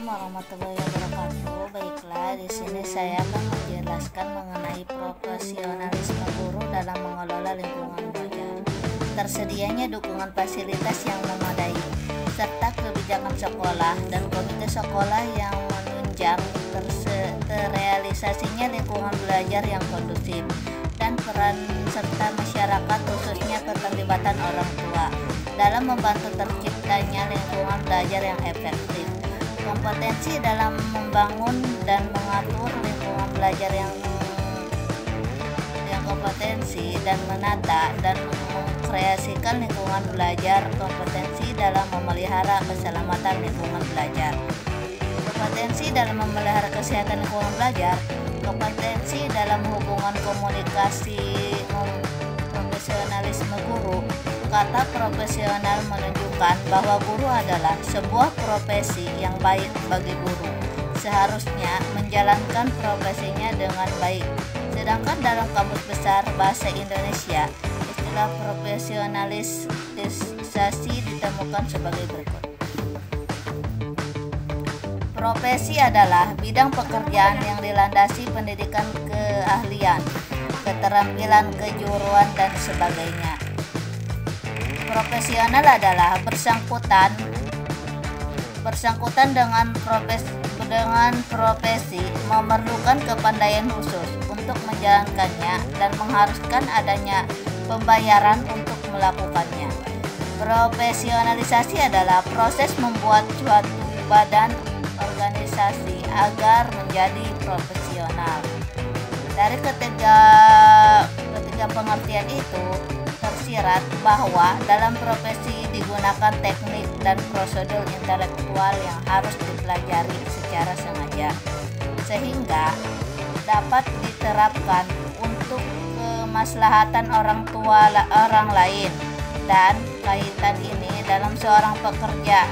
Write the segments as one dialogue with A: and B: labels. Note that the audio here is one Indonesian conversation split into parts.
A: Assalamualaikum warahmatullahi wabarakatuh. Baiklah, di sini saya akan menjelaskan mengenai profesionalisme guru dalam mengelola lingkungan belajar. Tersedianya dukungan fasilitas yang memadai, serta kebijakan sekolah dan komite sekolah yang menunjang terrealisasinya lingkungan belajar yang kondusif, dan peran serta masyarakat khususnya keterlibatan orang tua dalam membantu terciptanya lingkungan belajar yang efektif. Kompetensi dalam membangun dan mengatur lingkungan belajar yang kompetensi dan menata dan mengkreasikan lingkungan belajar. Kompetensi dalam memelihara keselamatan lingkungan belajar. Kompetensi dalam memelihara kesehatan lingkungan belajar. Kompetensi dalam hubungan komunikasi profesionalisme guru. Kata profesional menunjukkan bahwa guru adalah sebuah profesi yang baik bagi guru. Seharusnya menjalankan profesinya dengan baik. Sedangkan dalam Kamus Besar Bahasa Indonesia, istilah profesionalisasi ditemukan sebagai berikut. Profesi adalah bidang pekerjaan yang dilandasi pendidikan keahlian, keterampilan, kejuruan, dan sebagainya. Profesional adalah bersangkutan dengan profesi memerlukan kepandaian khusus untuk menjalankannya dan mengharuskan adanya pembayaran untuk melakukannya. Profesionalisasi adalah proses membuat suatu badan organisasi agar menjadi profesional. Dari ketiga pengertian itu tersirat bahwa dalam profesi digunakan teknik dan prosedur intelektual yang harus dipelajari secara sengaja sehingga dapat diterapkan untuk kemaslahatan orang lain, dan kaitan ini dalam seorang pekerja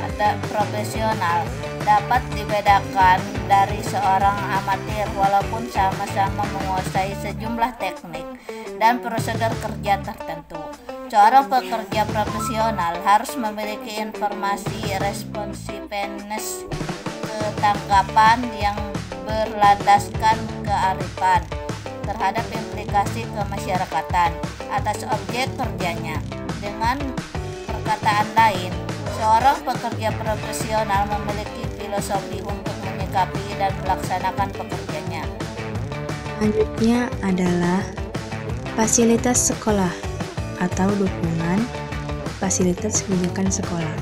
A: profesional dapat dibedakan dari seorang amatir walaupun sama-sama menguasai sejumlah teknik dan prosedur kerja tertentu. Seorang pekerja profesional harus memiliki informasi responsiveness, ketangkapan yang berlandaskan kearifan terhadap implikasi kemasyarakatan atas objek kerjanya. Dengan perkataan lain, seorang pekerja profesional memiliki filosofi untuk menyikapi dan melaksanakan pekerjaannya.
B: Selanjutnya adalah fasilitas sekolah atau dukungan fasilitas kebijakan sekolah.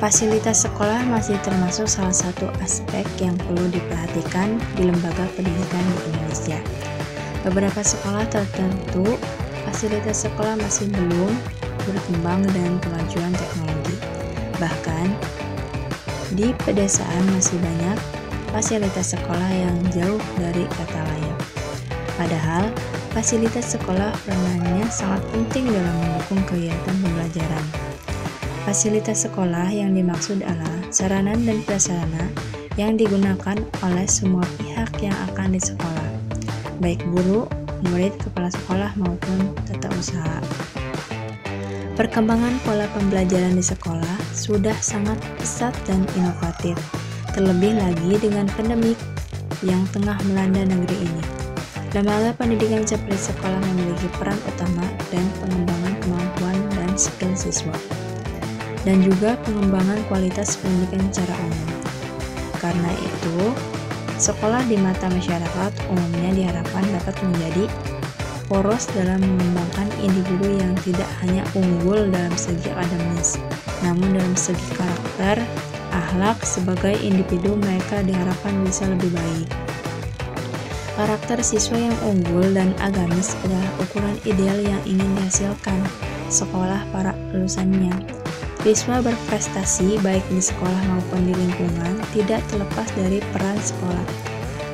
B: Fasilitas sekolah masih termasuk salah satu aspek yang perlu diperhatikan di lembaga pendidikan di Indonesia. Beberapa sekolah tertentu fasilitas sekolah masih belum berkembang dengan kemajuan teknologi. Bahkan di pedesaan masih banyak fasilitas sekolah yang jauh dari kata layak. Padahal fasilitas sekolah perannya sangat penting dalam mendukung kegiatan pembelajaran. Fasilitas sekolah yang dimaksud adalah sarana dan prasarana yang digunakan oleh semua pihak yang akan di sekolah, baik guru, murid, kepala sekolah maupun tata usaha. Perkembangan pola pembelajaran di sekolah sudah sangat pesat dan inovatif, terlebih lagi dengan pandemik yang tengah melanda negeri ini. Lembaga pendidikan seperti sekolah memiliki peran utama dan pengembangan kemampuan dan skill siswa, dan juga pengembangan kualitas pendidikan secara umum. Karena itu, sekolah di mata masyarakat umumnya diharapkan dapat menjadi poros dalam mengembangkan individu yang tidak hanya unggul dalam segi akademis, namun dalam segi karakter, akhlak sebagai individu mereka diharapkan bisa lebih baik. Karakter siswa yang unggul dan agamis adalah ukuran ideal yang ingin dihasilkan sekolah para lulusannya. Siswa berprestasi baik di sekolah maupun di lingkungan tidak terlepas dari peran sekolah,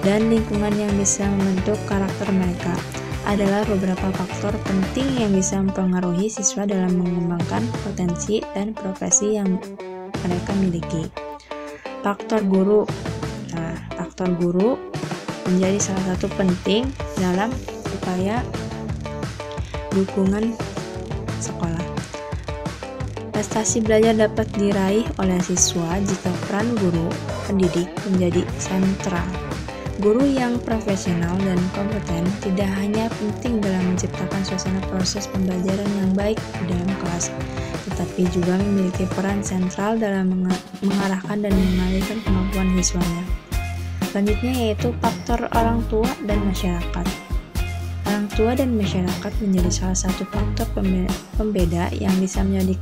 B: dan lingkungan yang bisa membentuk karakter mereka adalah beberapa faktor penting yang bisa mempengaruhi siswa dalam mengembangkan potensi dan profesi yang mereka miliki. Faktor guru menjadi salah satu penting dalam upaya dukungan sekolah. Prestasi belajar dapat diraih oleh siswa jika peran guru pendidik menjadi sentral. Guru yang profesional dan kompeten tidak hanya penting dalam menciptakan suasana proses pembelajaran yang baik di dalam kelas, tetapi juga memiliki peran sentral dalam mengarahkan dan mengalihkan kemampuan siswanya. Selanjutnya yaitu faktor orang tua dan masyarakat. Orang tua dan masyarakat menjadi salah satu faktor pembeda yang bisa menjadi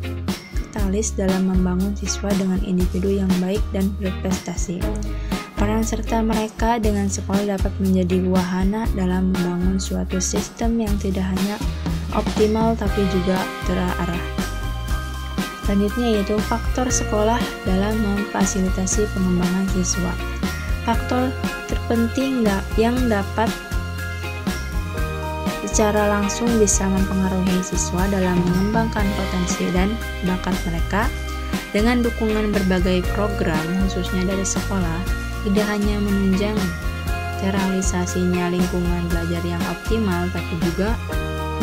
B: katalis dalam membangun siswa dengan individu yang baik dan berprestasi. Peran serta mereka dengan sekolah dapat menjadi wahana dalam membangun suatu sistem yang tidak hanya optimal tapi juga terarah. Selanjutnya yaitu faktor sekolah dalam memfasilitasi pengembangan siswa. Faktor terpenting yang dapat secara langsung bisa mempengaruhi siswa dalam mengembangkan potensi dan bakat mereka dengan dukungan berbagai program khususnya dari sekolah. Tidak hanya menunjang terrealisasinya lingkungan belajar yang optimal, tapi juga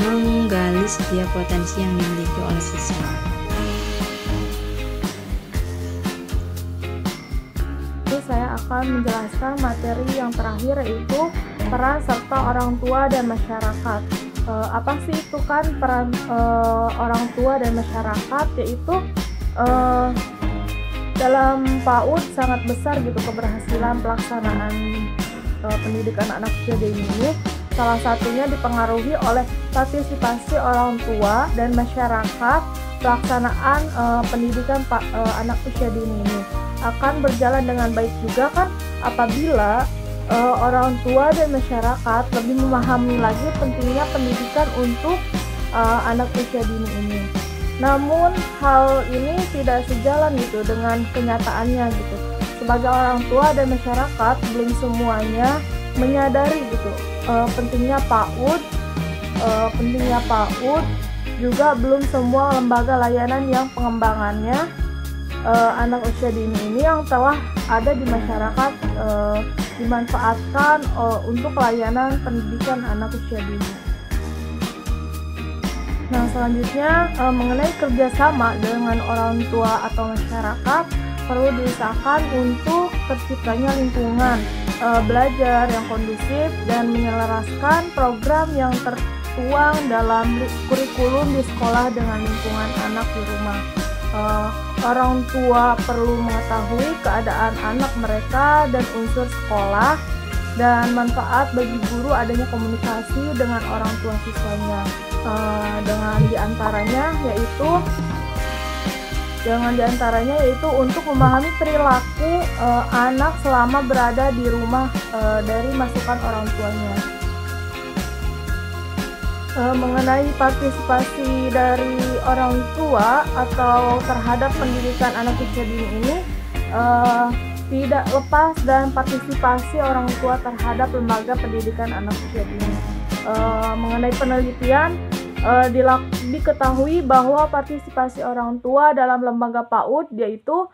B: menggali setiap potensi yang dimiliki oleh siswa.
C: Saya akan menjelaskan materi yang terakhir, yaitu peran serta orang tua dan masyarakat. Apa sih itu kan peran orang tua dan masyarakat? Yaitu dalam PAUD sangat besar gitu keberhasilan pelaksanaan pendidikan anak usia dini ini. Salah satunya dipengaruhi oleh partisipasi orang tua dan masyarakat. Pelaksanaan pendidikan anak usia dini ini akan berjalan dengan baik juga kan apabila orang tua dan masyarakat lebih memahami lagi pentingnya pendidikan untuk anak usia dini ini. Namun hal ini tidak sejalan gitu dengan kenyataannya gitu. Sebagai orang tua dan masyarakat belum semuanya menyadari gitu pentingnya PAUD, juga belum semua lembaga layanan yang pengembangannya anak usia dini ini yang telah ada di masyarakat dimanfaatkan untuk layanan pendidikan anak usia dini. Nah, selanjutnya mengenai kerjasama dengan orang tua atau masyarakat, perlu diusahakan untuk terciptanya lingkungan belajar yang kondusif dan menyelaraskan program yang tertuang dalam kurikulum di sekolah dengan lingkungan anak di rumah. Orang tua perlu mengetahui keadaan anak mereka dan unsur sekolah, dan manfaat bagi guru adanya komunikasi dengan orang tua siswanya. Dengan diantaranya yaitu untuk memahami perilaku anak selama berada di rumah dari masukan orang tuanya. Mengenai partisipasi dari orang tua atau terhadap pendidikan anak usia dini ini tidak lepas dan partisipasi orang tua terhadap lembaga pendidikan anak usia dini. Mengenai penelitian, diketahui bahwa partisipasi orang tua dalam lembaga PAUD yaitu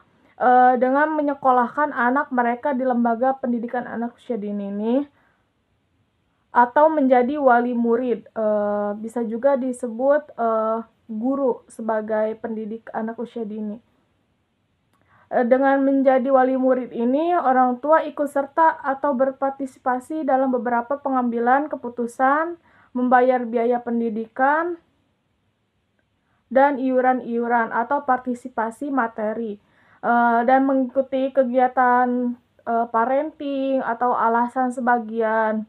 C: dengan menyekolahkan anak mereka di lembaga pendidikan anak usia dini ini atau menjadi wali murid, bisa juga disebut guru sebagai pendidik anak usia dini. Dengan menjadi wali murid ini, orang tua ikut serta atau berpartisipasi dalam beberapa pengambilan keputusan, membayar biaya pendidikan, dan iuran-iuran atau partisipasi materi, dan mengikuti kegiatan parenting atau alasan sebagian